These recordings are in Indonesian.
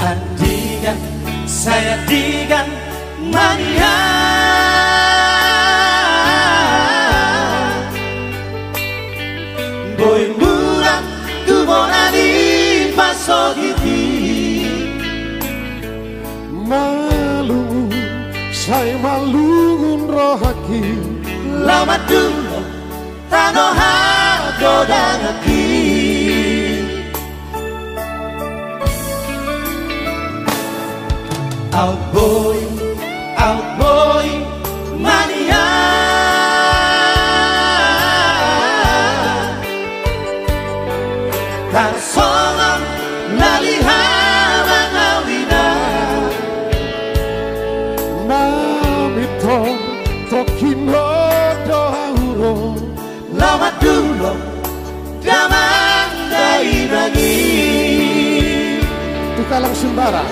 Andingan saya dengan mania, boy murah tu bonani pasogiti. Malu saya malungun rohaki, lama dulu tanoha godangaki. Out boy, mania. Karsongan lalihan awina. Namito tokino dohauro, Lama dulu damang dari lagi. Tukalang Sembara.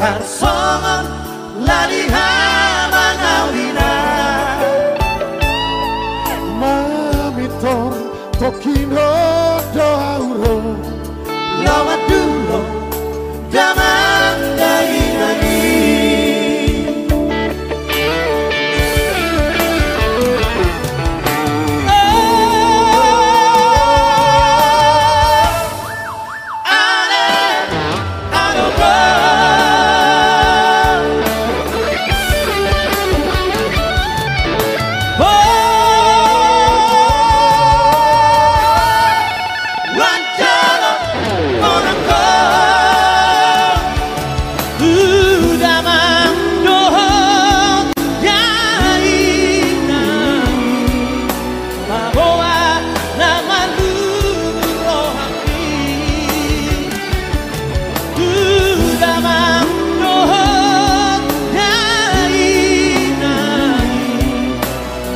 Karsongan lalihan awina. Mamitor tokino dohauro, Lama dulu damang dari lagi.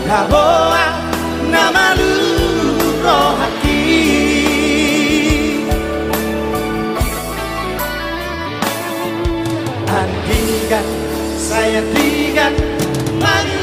Kaboa na maluro hati. Andingan saya dengan mania.